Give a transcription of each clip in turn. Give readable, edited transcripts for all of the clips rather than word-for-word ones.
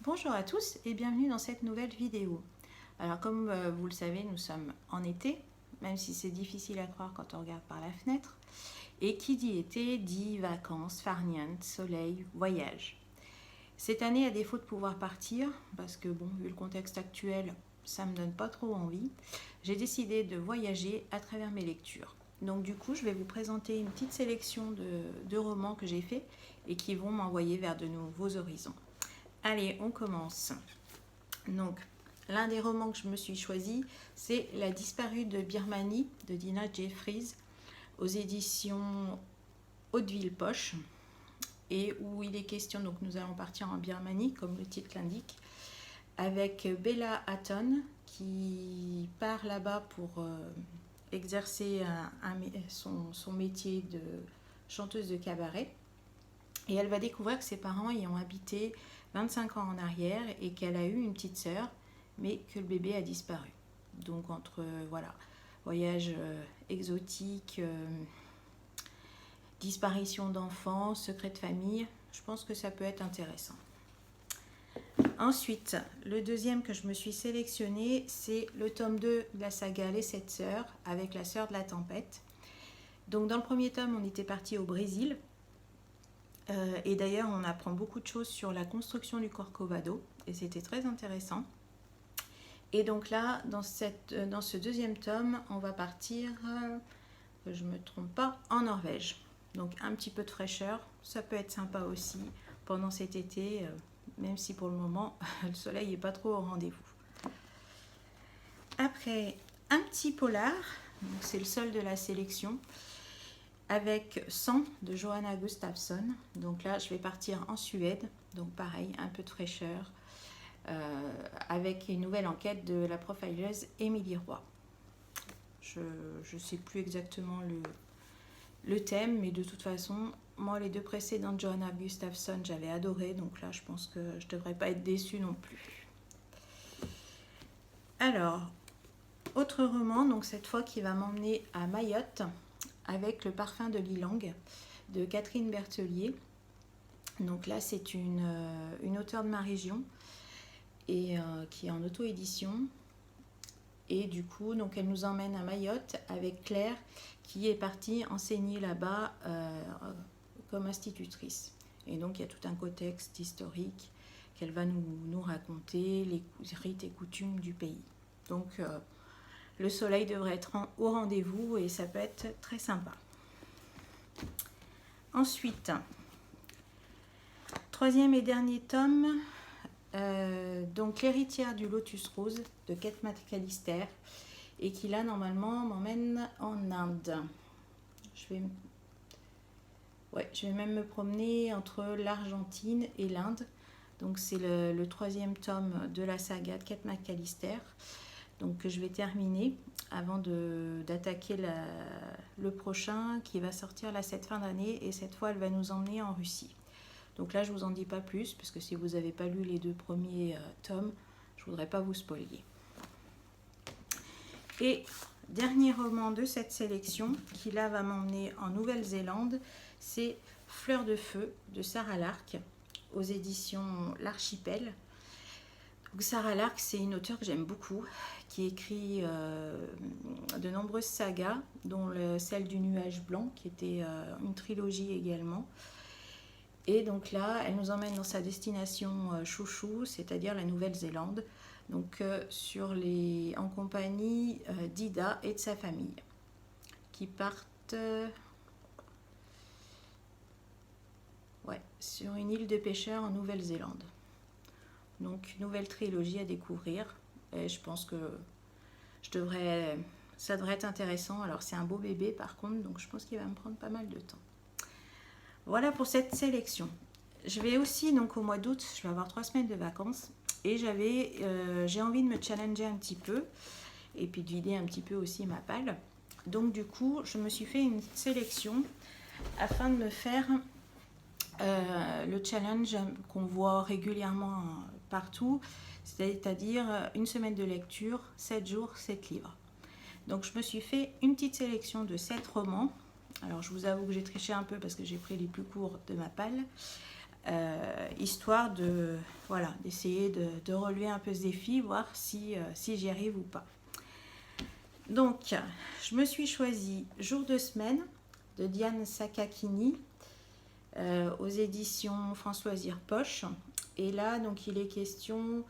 Bonjour à tous et bienvenue dans cette nouvelle vidéo. Alors comme vous le savez, nous sommes en été, même si c'est difficile à croire quand on regarde par la fenêtre. Et qui dit été dit vacances, farniente, soleil, voyage. Cette année, à défaut de pouvoir partir, parce que bon, vu le contexte actuel, ça me donne pas trop envie, j'ai décidé de voyager à travers mes lectures. Donc du coup, je vais vous présenter une petite sélection de romans que j'ai faits et qui vont m'envoyer vers de nouveaux horizons. Allez, on commence. Donc, l'un des romans que je me suis choisi, c'est La disparue de Birmanie de Dina Jeffries aux éditions Hauteville Poche, et où il est question, donc nous allons partir en Birmanie, comme le titre l'indique, avec Bella Hatton qui part là-bas pour exercer son métier de chanteuse de cabaret. Et elle va découvrir que ses parents y ont habité 25 ans en arrière et qu'elle a eu une petite sœur, mais que le bébé a disparu. Donc entre voilà, voyage exotique, disparition d'enfants, secret de famille, je pense que ça peut être intéressant. Ensuite, le deuxième que je me suis sélectionné, c'est le tome 2 de la saga Les 7 sœurs, avec la sœur de la tempête. Donc dans le premier tome, on était parti au Brésil. Et d'ailleurs, on apprend beaucoup de choses sur la construction du Corcovado, et c'était très intéressant. Et donc là, dans ce deuxième tome, on va partir, que je ne me trompe pas, en Norvège. Donc un petit peu de fraîcheur, ça peut être sympa aussi pendant cet été, même si pour le moment, le soleil n'est pas trop au rendez-vous. Après, un petit polar, c'est le seul de la sélection, avec 100 de Johanna Gustafsson. Donc là, je vais partir en Suède. Donc pareil, un peu de fraîcheur. Avec une nouvelle enquête de la profileuse Émilie Roy. Je ne sais plus exactement le thème, mais de toute façon, moi, les deux précédentes Johanna Gustafsson, j'avais adoré. Donc là, je pense que je ne devrais pas être déçue non plus. Alors, autre roman, donc cette fois qui va m'emmener à Mayotte, avec Le parfum de l'Ilang de Catherine Berthelier. Donc là, c'est une auteure de ma région et qui est en auto-édition. Et du coup, donc elle nous emmène à Mayotte avec Claire qui est partie enseigner là-bas comme institutrice. Et donc, il y a tout un contexte historique qu'elle va nous raconter, les rites et coutumes du pays. Donc, le soleil devrait être au rendez-vous et ça peut être très sympa. Ensuite, troisième et dernier tome, donc L'héritière du Lotus Rose de Kate McAllister, et qui là normalement m'emmène en Inde. Je vais même me promener entre l'Argentine et l'Inde. Donc c'est le troisième tome de la saga de Kate McAllister, donc que je vais terminer avant d'attaquer le prochain qui va sortir là cette fin d'année, et cette fois elle va nous emmener en Russie. Donc là je vous en dis pas plus parce que si vous n'avez pas lu les deux premiers tomes, je voudrais pas vous spoiler. Et dernier roman de cette sélection qui là va m'emmener en Nouvelle-Zélande, c'est Fleur de feu de Sarah Lark aux éditions L'Archipel. Donc Sarah Lark, c'est une auteure que j'aime beaucoup, qui écrit de nombreuses sagas, dont celle du Nuage Blanc, qui était une trilogie également. Et donc là, elle nous emmène dans sa destination chouchou, c'est-à-dire la Nouvelle-Zélande, donc en compagnie d'Ida et de sa famille, qui partent sur une île de pêcheurs en Nouvelle-Zélande. Donc, nouvelle trilogie à découvrir. Et je pense que ça devrait être intéressant. Alors, c'est un beau bébé par contre, donc je pense qu'il va me prendre pas mal de temps. Voilà pour cette sélection. Je vais aussi, donc au mois d'août, je vais avoir 3 semaines de vacances. Et j'ai envie de me challenger un petit peu. Et puis de vider un petit peu aussi ma palle. Donc du coup, je me suis fait une sélection afin de me faire le challenge qu'on voit régulièrement partout, c'est-à-dire une semaine de lecture, 7 jours, 7 livres. Donc je me suis fait une petite sélection de 7 romans. Alors je vous avoue que j'ai triché un peu parce que j'ai pris les plus courts de ma palle. histoire de voilà, d'essayer de relever un peu ce défi, voir si j'y arrive ou pas. Donc, je me suis choisi Jour de semaine de Diane Sakakini aux éditions François Poche. Et là, donc, il est question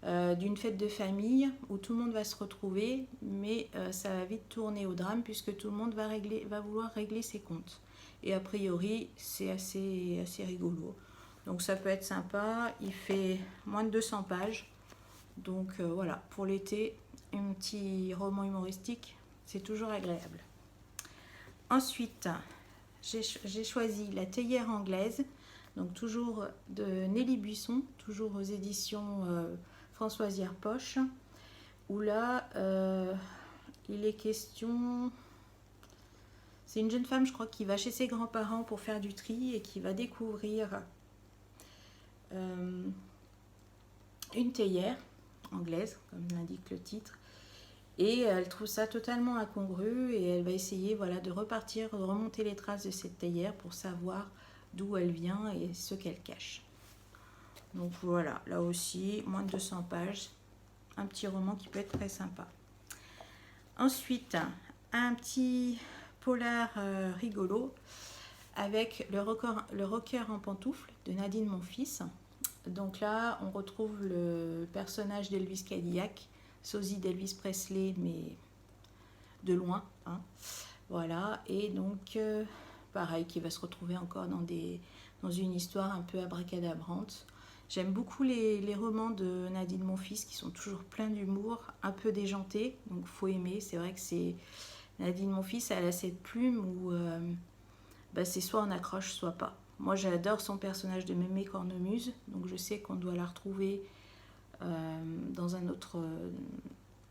d'une fête de famille où tout le monde va se retrouver, mais ça va vite tourner au drame puisque tout le monde va vouloir régler ses comptes. Et a priori, c'est assez rigolo. Donc ça peut être sympa. Il fait moins de 200 pages. Donc voilà, pour l'été, un petit roman humoristique, c'est toujours agréable. Ensuite, j'ai choisi La théière anglaise, donc toujours de Nelly Buisson, toujours aux éditions François Poche, où là, il est question... C'est une jeune femme, je crois, qui va chez ses grands-parents pour faire du tri et qui va découvrir une théière anglaise, comme l'indique le titre. Et elle trouve ça totalement incongru et elle va essayer voilà, de repartir, de remonter les traces de cette théière pour savoir d'où elle vient et ce qu'elle cache. Donc voilà, là aussi, moins de 200 pages. Un petit roman qui peut être très sympa. Ensuite, un petit polar rigolo avec le rocker en pantoufles de Nadine Monfils. Donc là, on retrouve le personnage d'Elvis Cadillac, sosie d'Elvis Presley, mais de loin. Hein. Voilà, et donc, pareil, qui va se retrouver encore dans une histoire un peu abracadabrante. J'aime beaucoup les romans de Nadine Monfils qui sont toujours pleins d'humour, un peu déjantés, donc faut aimer. C'est vrai que c'est Nadine Monfils, elle a cette plume où c'est soit on accroche, soit pas. Moi, j'adore son personnage de Mémé Cornemuse, donc je sais qu'on doit la retrouver dans un autre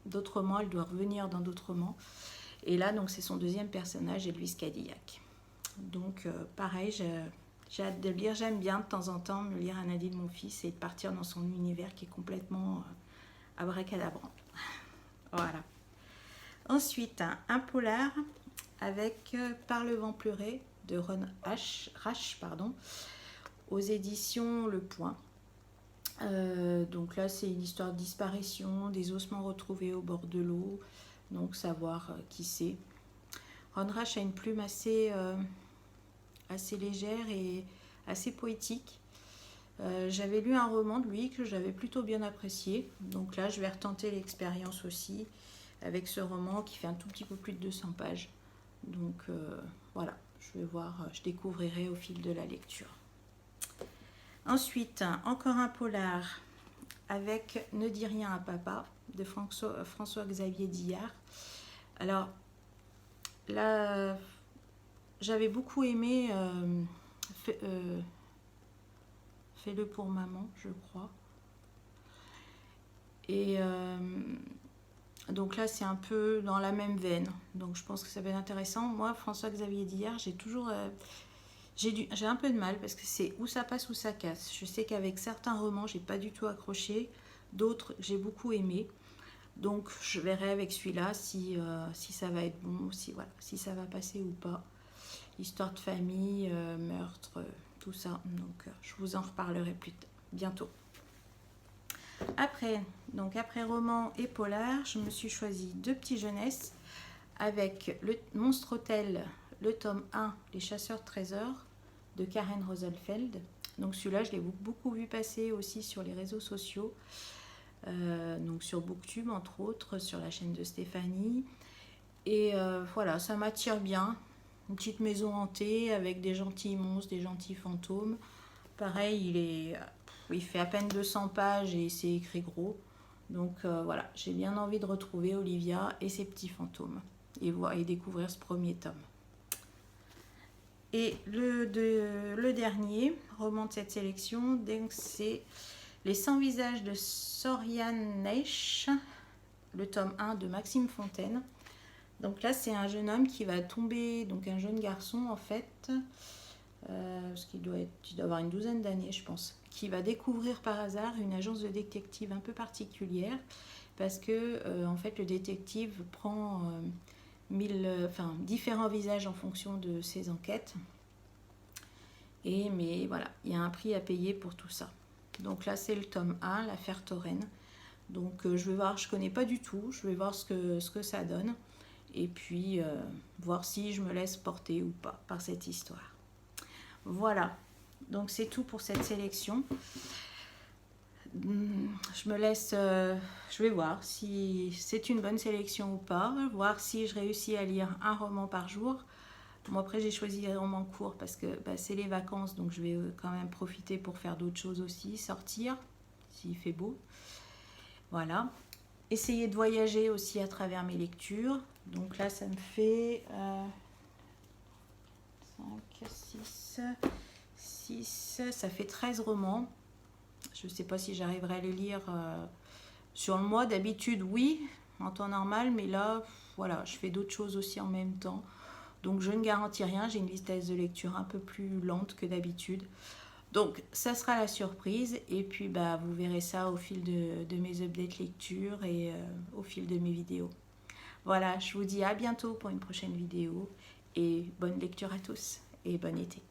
d'autres romans, elle doit revenir dans d'autres romans. Et là, donc c'est son deuxième personnage, Elvis Cadillac. Donc pareil, j'ai hâte de le lire. J'aime bien de temps en temps me lire un Nadine Monfils et de partir dans son univers qui est complètement abracadabrant. Voilà. Ensuite, un polar avec Par le vent pleurer de Ron Rash, aux éditions Le Point. Donc là, c'est une histoire de disparition, des ossements retrouvés au bord de l'eau, donc savoir qui c'est. Ron Rash a une plume assez légère et assez poétique. J'avais lu un roman de lui que j'avais plutôt bien apprécié, donc là, je vais retenter l'expérience aussi avec ce roman qui fait un tout petit peu plus de 200 pages. Donc voilà, je vais voir, je découvrirai au fil de la lecture. Ensuite, encore un polar avec Ne dis rien à papa de François-Xavier Dillard. Alors là, j'avais beaucoup aimé Fais-le pour maman, je crois. Et donc là, c'est un peu dans la même veine. Donc je pense que ça va être intéressant. Moi, François-Xavier Dillard, j'ai toujours... j'ai un peu de mal parce que c'est où ça passe ou ça casse. Je sais qu'avec certains romans, j'ai pas du tout accroché. D'autres, j'ai beaucoup aimé. Donc je verrai avec celui-là si ça va être bon, si ça va passer ou pas. Histoire de famille, meurtre, tout ça. Donc je vous en reparlerai bientôt. Après roman et polar, je me suis choisi 2 petits jeunesses avec le Monstre Hôtel, le tome 1, Les chasseurs de trésors de Karen Rosenfeld. Donc celui-là, je l'ai beaucoup vu passer aussi sur les réseaux sociaux, donc sur Booktube entre autres, sur la chaîne de Stéphanie. Et voilà, ça m'attire bien. Une petite maison hantée avec des gentils monstres, des gentils fantômes. Pareil, il fait à peine 200 pages et c'est écrit gros. Donc voilà, j'ai bien envie de retrouver Olivia et ses petits fantômes et découvrir ce premier tome. Et le dernier roman de cette sélection, donc c'est Les 100 visages de Sorian Neish, le tome 1 de Maxime Fontaine. Donc là, c'est un jeune homme qui va tomber, donc un jeune garçon en fait, parce qu'il doit avoir une douzaine d'années, je pense, qui va découvrir par hasard une agence de détective un peu particulière, parce que en fait, le détective prend différents visages en fonction de ses enquêtes. Mais voilà, il y a un prix à payer pour tout ça. Donc là, c'est le tome 1, l'affaire Touraine. Donc je vais voir, je ne connais pas du tout, je vais voir ce que ça donne. Et puis voir si je me laisse porter ou pas par cette histoire. Voilà, donc c'est tout pour cette sélection. Je me laisse, je vais voir si c'est une bonne sélection ou pas, voir si je réussis à lire un roman par jour. Moi après j'ai choisi les romans courts parce que c'est les vacances, donc je vais quand même profiter pour faire d'autres choses aussi, sortir s'il fait beau. Voilà. Essayer de voyager aussi à travers mes lectures. Donc là ça me fait 5, 6, ça fait 13 romans. Je ne sais pas si j'arriverai à les lire sur le mois. D'habitude, oui, en temps normal. Mais là, voilà, je fais d'autres choses aussi en même temps. Donc, je ne garantis rien. J'ai une vitesse de lecture un peu plus lente que d'habitude. Donc, ça sera la surprise. Et puis, vous verrez ça au fil de mes updates lecture et au fil de mes vidéos. Voilà, je vous dis à bientôt pour une prochaine vidéo. Et bonne lecture à tous. Et bon été.